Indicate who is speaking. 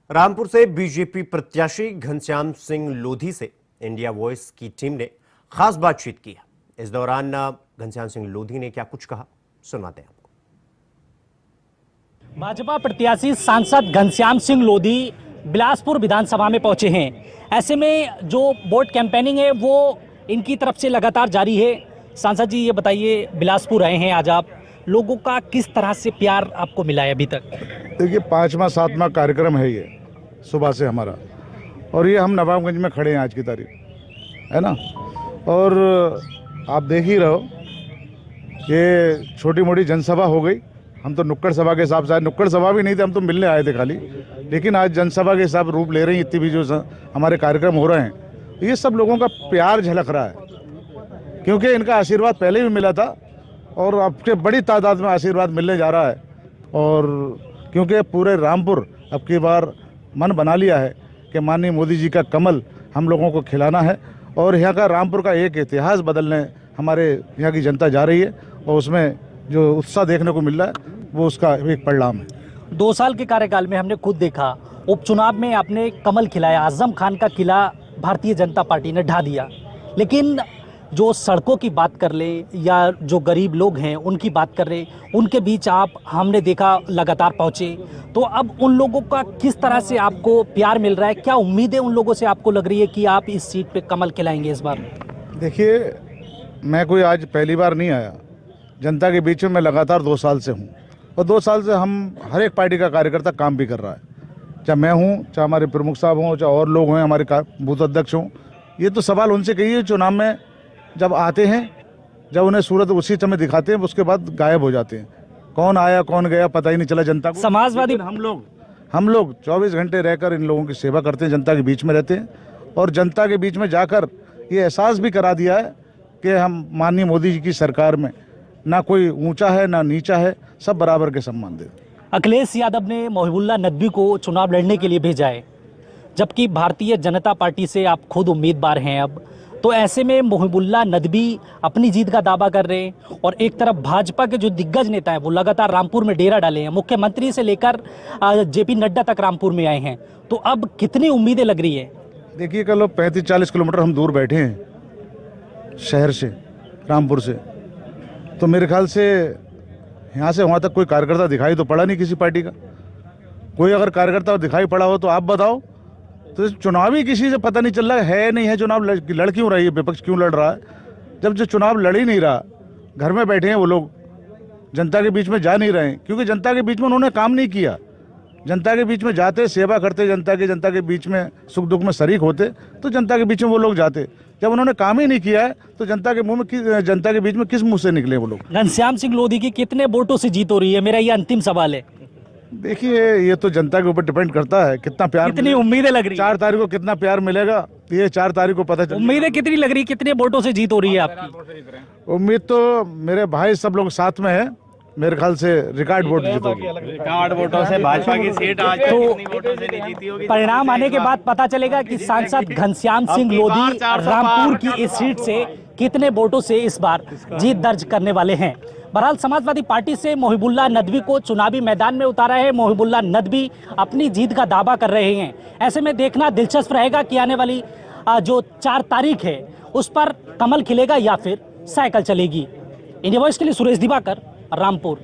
Speaker 1: रामपुर से बीजेपी प्रत्याशी घनश्याम सिंह लोधी से इंडिया वॉइस की टीम ने खास बातचीत की है। इस दौरान घनश्याम सिंह लोधी ने क्या कुछ कहा, सुनाते हैं आपको।
Speaker 2: भाजपा प्रत्याशी सांसद घनश्याम सिंह लोधी बिलासपुर विधानसभा में पहुंचे हैं। ऐसे में जो वोट कैंपेनिंग है वो इनकी तरफ से लगातार जारी है। सांसद जी, ये बताइए, बिलासपुर आए हैं आज आप, लोगों का किस तरह से प्यार आपको मिला है अभी तक?
Speaker 3: देखिए, 5वां 7वां कार्यक्रम है ये सुबह से हमारा, और ये हम नवाबगंज में खड़े हैं आज की तारीख, है ना। और आप देख ही रहो, ये छोटी मोटी जनसभा हो गई। हम तो नुक्कड़ सभा के हिसाब से, नुक्कड़ सभा भी नहीं थे, हम तो मिलने आए थे खाली, लेकिन आज जनसभा के हिसाब रूप ले रही हैं। इतनी भी जो हमारे कार्यक्रम हो रहे हैं, ये सब लोगों का प्यार झलक रहा है, क्योंकि इनका आशीर्वाद पहले भी मिला था और अब के बड़ी तादाद में आशीर्वाद मिलने जा रहा है। और क्योंकि पूरे रामपुर अब की बार मन बना लिया है कि माननीय मोदी जी का कमल हम लोगों को खिलाना है, और यहाँ का रामपुर का एक इतिहास बदलने हमारे यहाँ की जनता जा रही है, और उसमें जो उत्साह देखने को मिल रहा है वो उसका एक परिणाम है।
Speaker 2: 2 साल के कार्यकाल में हमने खुद देखा, उपचुनाव में आपने कमल खिलाया, आजम खान का किला भारतीय जनता पार्टी ने ढा दिया। लेकिन जो सड़कों की बात कर ले या जो गरीब लोग हैं उनकी बात कर ले, उनके बीच आप, हमने देखा, लगातार पहुँचे। तो अब उन लोगों का किस तरह से आपको प्यार मिल रहा है? क्या उम्मीदें उन लोगों से आपको लग रही है कि आप इस सीट पे कमल खिलाएंगे इस बार?
Speaker 3: देखिए, मैं कोई आज पहली बार नहीं आया, जनता के बीच में मैं लगातार 2 साल से हूँ, और 2 साल से हम हर एक पार्टी का कार्यकर्ता काम भी कर रहा है, चाहे मैं हूँ, चाहे हमारे प्रमुख साहब हों, चाहे और लोग हों, हमारे बूथ अध्यक्ष हों। ये तो सवाल उनसे कहिए, चुनाव में जब आते हैं, जब उन्हें सूरत उसी समय दिखाते हैं, उसके बाद गायब हो जाते हैं। कौन आया कौन गया पता ही नहीं चला जनता को।
Speaker 2: समाजवादी
Speaker 3: हम लोग 24 घंटे रहकर इन लोगों की सेवा करते हैं, जनता के बीच में रहते हैं, और जनता के बीच में जाकर ये एहसास भी करा दिया है कि हम माननीय मोदी जी की सरकार में ना कोई ऊंचा है ना नीचा है, सब बराबर के सम्मान देते।
Speaker 2: अखिलेश यादव ने मोहिबुल्लाह नदवी को चुनाव लड़ने के लिए भेजा है, जबकि भारतीय जनता पार्टी से आप खुद उम्मीदवार हैं अब। तो ऐसे में मोहिबुल्लाह नदवी अपनी जीत का दावा कर रहे हैं, और एक तरफ भाजपा के जो दिग्गज नेता हैं वो लगातार रामपुर में डेरा डाले हैं। मुख्यमंत्री से लेकर जेपी नड्डा तक रामपुर में आए हैं। तो अब कितनी उम्मीदें लग रही है?
Speaker 3: देखिए, कल 35-40 किलोमीटर हम दूर बैठे हैं शहर से, रामपुर से, तो मेरे ख्याल से यहाँ से वहाँ तक कोई कार्यकर्ता दिखाई तो पड़ा नहीं किसी पार्टी का। कोई अगर कार्यकर्ता दिखाई पड़ा हो तो आप बताओ। तो चुनावी किसी से पता नहीं चल रहा है नहीं है, चुनाव लड़ क्यों रही है, विपक्ष क्यों लड़ रहा है, जब जो चुनाव लड़ ही नहीं रहा, घर में बैठे हैं वो लोग, जनता के बीच में जा नहीं रहे हैं, क्योंकि जनता के बीच में उन्होंने काम नहीं किया। जनता के बीच में जाते, सेवा करते, जनता के बीच में सुख दुख में शरीक होते, तो जनता के बीच में वो लोग जाते। जब उन्होंने काम ही नहीं किया है तो जनता के बीच में किस मुंह से निकले वो लोग?
Speaker 2: घनश्याम सिंह लोधी की कितने वोटों से जीत हो रही है, मेरा ये अंतिम सवाल है।
Speaker 3: देखिए, ये तो जनता के ऊपर डिपेंड करता है कितना प्यार,
Speaker 2: कितनी उम्मीदें लग रही है।
Speaker 3: 4 तारीख को कितना प्यार मिलेगा, ये 4 तारीख को पता चलेगा।
Speaker 2: उम्मीदें कितनी लग रही है, कितने वोटों से जीत हो रही है आपकी?
Speaker 3: उम्मीद तो मेरे भाई सब लोग साथ में है, मेरे ख्याल से रिकॉर्ड वोट जीतोगे।
Speaker 4: रिकॉर्ड वोटों से भाजपा की सीट आज तक कितनी वोटों से नहीं जीती होगी?
Speaker 2: परिणाम आने के बाद पता चलेगा कि सांसद घनश्याम सिंह लोधी रामपुर की इस सीट से कितने वोटों से इस बार जीत दर्ज करने वाले हैं। बहरहाल समाजवादी पार्टी से मोहिबुल्लाह नदवी को चुनावी मैदान में उतारा है। मोहिबुल्लाह नदवी अपनी जीत का दावा कर रहे हैं। ऐसे में देखना दिलचस्प रहेगा कि आने वाली जो 4 तारीख है उस पर कमल खिलेगा या फिर साइकिल चलेगी। इंडिया वॉइस के लिए सुरेश दिवाकर, रामपुर।